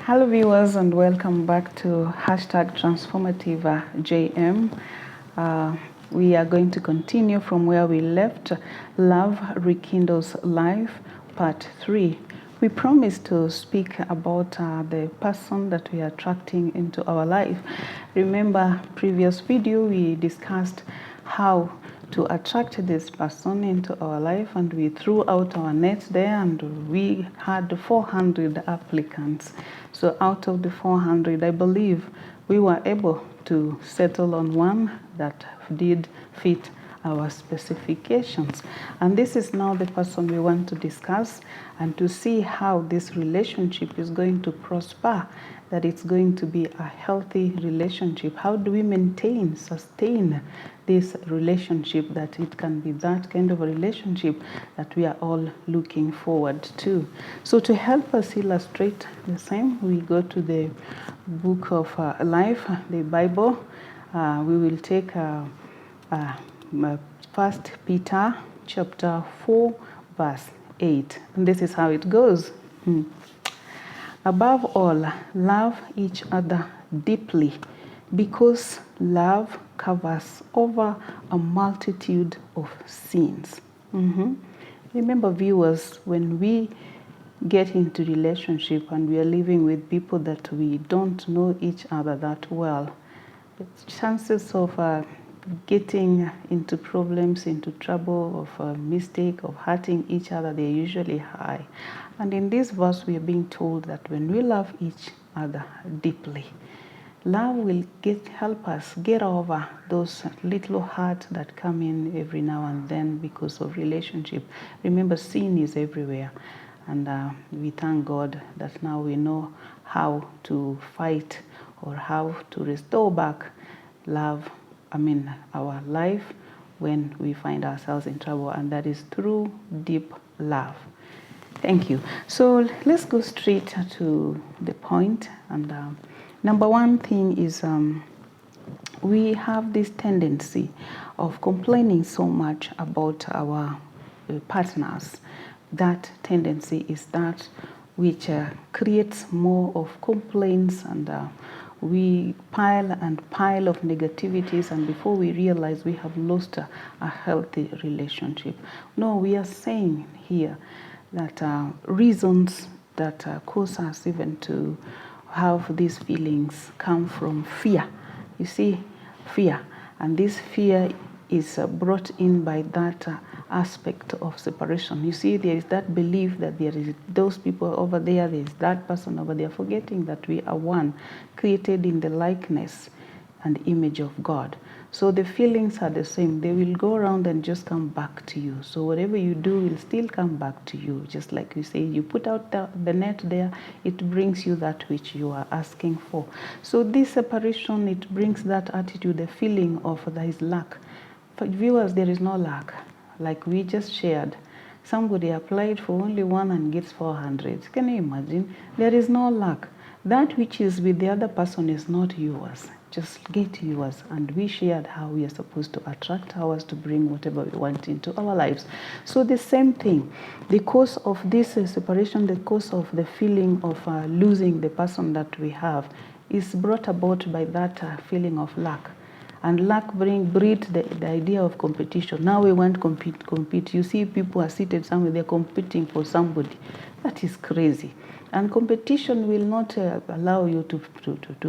Hello viewers and welcome back to #Transformative-JM. We are going to continue from where we left, Love Rekindles Life, Part 3. We promised to speak about the person that we are attracting into our life. Remember, previous video we discussed how to attract this person into our life, and we threw out our net there and we had 400 applicants. So out of the 400, I believe we were able to settle on one that did fit our specifications. And this is now the person we want to discuss and to see how this relationship is going to prosper, that it's going to be a healthy relationship. How do we maintain, sustain this relationship, that it can be that kind of a relationship that we are all looking forward to. So to help us illustrate the same, we go to the book of life, the Bible. We will take 1 Peter chapter 4 verse 8, and this is how it goes. Above all, love each other deeply, because love covers over a multitude of sins. Remember, viewers, when we get into relationship and we are living with people that we don't know each other that well, the chances of getting into problems, into trouble, of a mistake, of hurting each other, they're usually high. And in this verse, we are being told that when we love each other deeply, love will help us get over those little hurts that come in every now and then because of relationship. Remember, sin is everywhere. And we thank God that now we know how to fight or how to restore back our life when we find ourselves in trouble, and that is through deep love. Thank you. So let's go straight to the point. And number one thing is we have this tendency of complaining so much about our partners. That tendency is that which creates more of complaints, and we pile of negativities, and before we realize, we have lost a healthy relationship. No, we are saying here that reasons that cause us even to have these feelings come from fear. You see, fear. And this fear is brought in by that aspect of separation. You see, there is that belief that there is those people over there is that person over there, forgetting that we are one, created in the likeness and image of God. So the feelings are the same. They will go around and just come back to you. So whatever you do will still come back to you. Just like you say, you put out the net there, it brings you that which you are asking for. So this separation, it brings that attitude, the feeling of there is lack. For viewers, there is no lack. Like we just shared, somebody applied for only one and gets 400. Can you imagine? There is no lack. That which is with the other person is not yours. Just get yours. And we shared how we are supposed to attract ours to bring whatever we want into our lives. So the same thing, the cause of this separation, the cause of the feeling of losing the person that we have is brought about by that feeling of lack. And lack breeds the idea of competition. Now we want to compete. You see people are seated somewhere, they're competing for somebody. That is crazy. And competition will not allow you to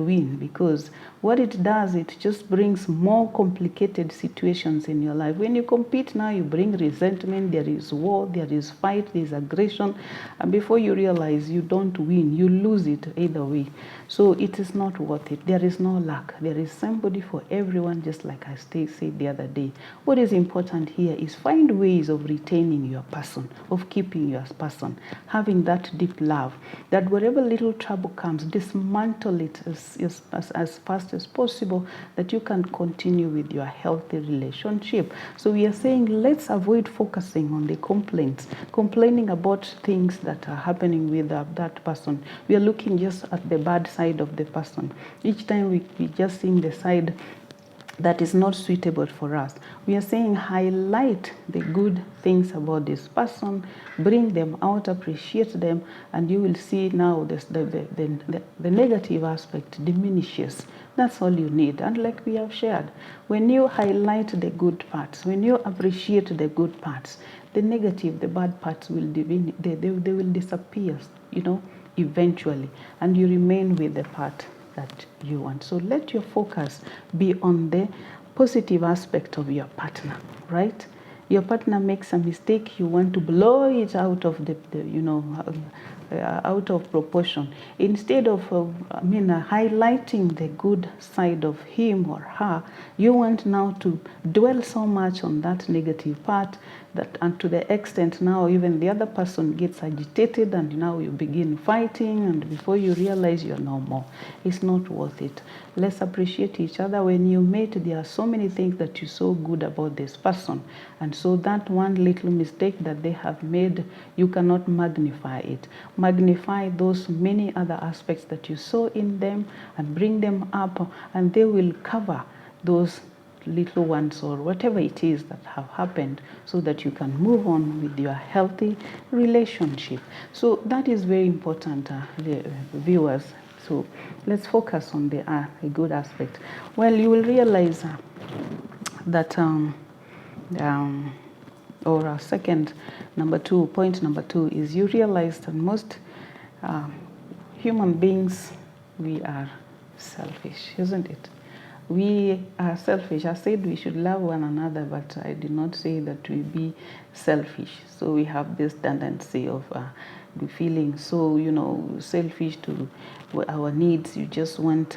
win, because what it does, it just brings more complicated situations in your life. When you compete now, you bring resentment, there is war, there is fight, there is aggression. And before you realize, you don't win, you lose it either way. So it is not worth it. There is no lack. There is somebody for everyone, just like I said the other day. What is important here is find ways of retaining your person, of keeping your person, having that deep love, that whatever little trouble comes, dismantle it as fast as possible, that you can continue with your healthy relationship. So we are saying, let's avoid focusing on the complaints, complaining about things that are happening with that person. We are looking just at the bad side of the person. Each time we just see the side that is not suitable for us. We are saying highlight the good things about this person, bring them out, appreciate them, and you will see now the negative aspect diminishes. That's all you need. And like we have shared, when you highlight the good parts, when you appreciate the good parts, the negative, the bad parts will they will disappear, eventually, and you remain with the part that you want. So let your focus be on the positive aspect of your partner, right? Your partner makes a mistake, you want to blow it out of out of proportion. Instead of highlighting the good side of him or her, you want now to dwell so much on that negative part and to the extent now even the other person gets agitated, and now you begin fighting, and before you realize you're no more. It's not worth it. Let's appreciate each other. When you meet, there are so many things that you saw good about this person, and so that one little mistake that they have made, you cannot magnify it. Magnify those many other aspects that you saw in them and bring them up, and they will cover those little ones or whatever it is that have happened, so that you can move on with your healthy relationship. So that is very important, viewers. So let's focus on the good aspect. Well, you will realize that or second, point number two is you realize that most human beings, we are selfish, isn't it? We are selfish. I said we should love one another, but I did not say that we be selfish. So we have this tendency of feeling so, selfish to our needs. You just want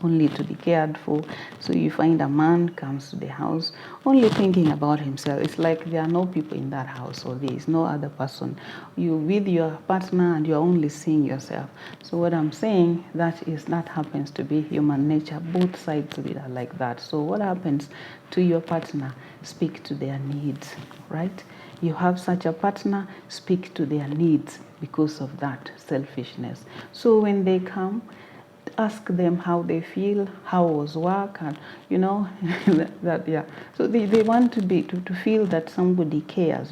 only to be cared for. So you find a man comes to the house only thinking about himself. It's like there are no people in that house, or there is no other person. You with your partner and you're only seeing yourself. So what I'm saying, that happens to be human nature. Both sides of it are like that. So what happens to your partner? Speak to their needs, right? You have such a partner, speak to their needs because of that selfishness. So when they come, ask them how they feel, how was work, and So they want to feel that somebody cares,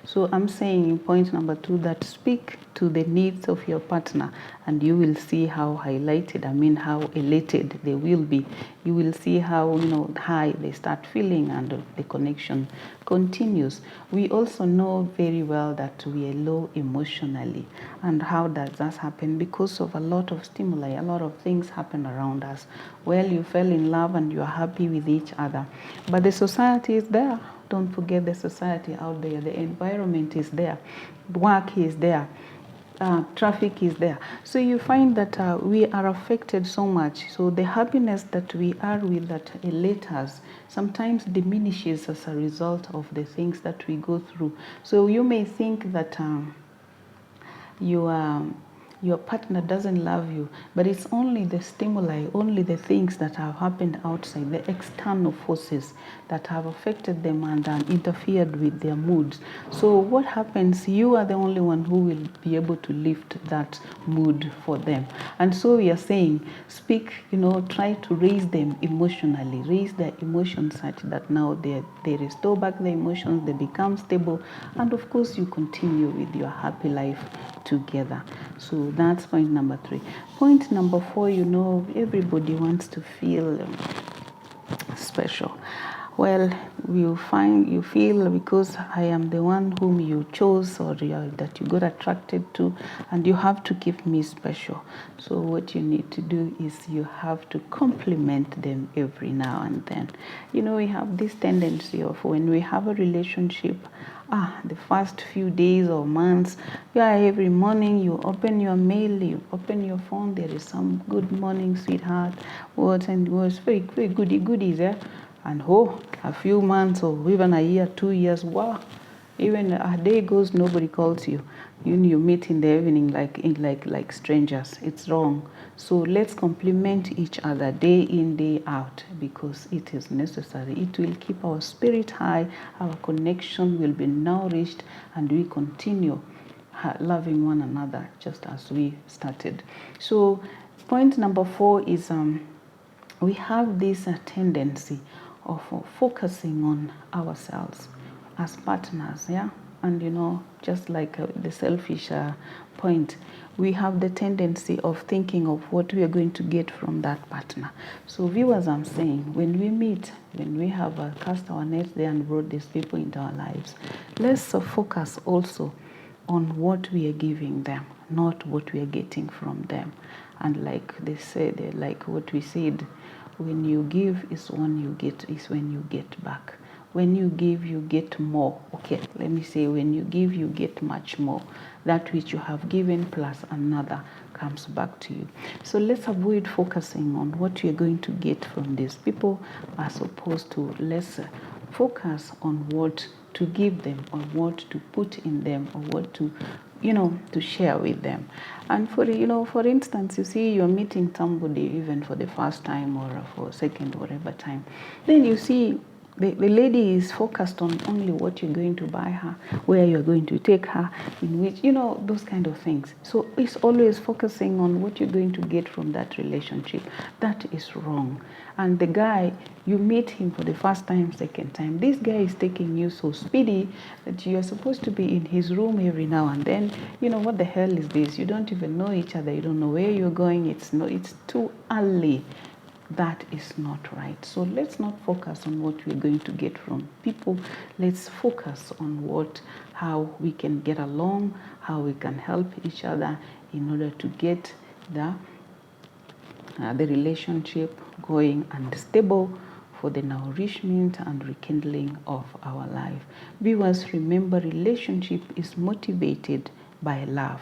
So I'm saying in point number two that speak to the needs of your partner, and you will see how highlighted, how elated they will be. You will see how, high they start feeling, and the connection continues. We also know very well that we are low emotionally. And how does that happen? Because of a lot of stimuli, a lot of things happen around us. Well, you fell in love and you are happy with each other. But the society is there. Don't forget the society out there. The environment is there. Work is there. Traffic is there. So you find that we are affected so much. So the happiness that we are with that elates us sometimes diminishes as a result of the things that we go through. So you may think that your partner doesn't love you, but it's only the stimuli, only the things that have happened outside, the external forces that have affected them and interfered with their moods. So what happens? You are the only one who will be able to lift that mood for them. And so we are saying, speak, try to raise them emotionally, raise their emotions such that now they restore back the emotions, they become stable, and of course you continue with your happy life together. So that's point number three. Point number four, everybody wants to feel special. Well, you feel because I am the one whom you chose, or that you got attracted to, and you have to keep me special. So what you need to do is you have to compliment them every now and then. We have this tendency of when we have a relationship, the first few days or months, every morning you open your mail, you open your phone, there is some good morning, sweetheart, words very, very goodies, and a few months or even a year, 2 years, wow, even a day goes, nobody calls you. You meet in the evening like strangers. It's wrong. So let's compliment each other day in, day out, because it is necessary. It will keep our spirit high, our connection will be nourished, and we continue loving one another just as we started. So point number four is we have this tendency of focusing on ourselves as partners, yeah? And just like the selfish point, we have the tendency of thinking of what we are going to get from that partner. So viewers, I'm saying, when we meet, when we have cast our net there and brought these people into our lives, let's focus also on what we are giving them, not what we are getting from them. And like they said, like what we said, when you give is when you get back. When you give, you get more. Okay, let me say, when you give, you get much more. That which you have given plus another comes back to you. So let's avoid focusing on what you're going to get from these people, as opposed to let's focus on what to give them, or what to put in them, or what to to share with them. And for instance, you see, you're meeting somebody even for the first time or for a second, whatever time, then you see the lady is focused on only what you're going to buy her, where you're going to take her, in which, those kind of things. So it's always focusing on what you're going to get from that relationship. That is wrong. And the guy, you meet him for the first time, second time, this guy is taking you so speedy that you're supposed to be in his room every now and then. What the hell is this? You don't even know each other. You don't know where you're going. It's too early. That is not right. So let's not focus on what we're going to get from people. Let's focus on how we can get along, how we can help each other in order to get the relationship going and stable for the nourishment and rekindling of our life. Viewers, remember, relationship is motivated by love.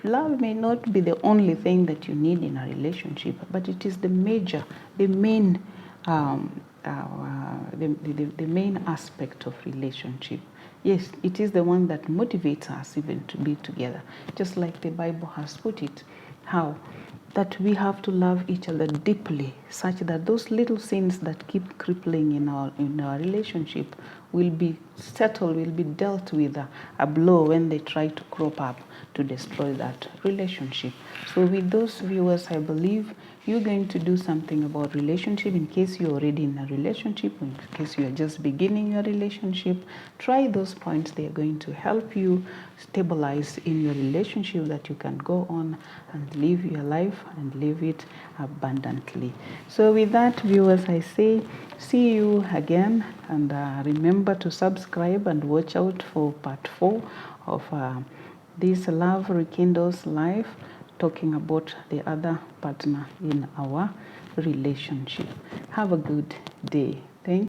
Love may not be the only thing that you need in a relationship, but it is the main aspect of relationship. Yes, it is the one that motivates us even to be together. Just like the Bible has put it, how that we have to love each other deeply, such that those little sins that keep crippling in our relationship will be settled, will be dealt with a blow when they try to crop up to destroy that relationship. So with those viewers, I believe you're going to do something about relationship. In case you're already in a relationship, in case you're just beginning your relationship, try those points. They're going to help you stabilize in your relationship, that you can go on and live your life and live it abundantly. So with that, viewers, I say see you again, and remember to subscribe and watch out for part 4 of this Love Rekindles life, talking about the other partner in our relationship. Have a good day.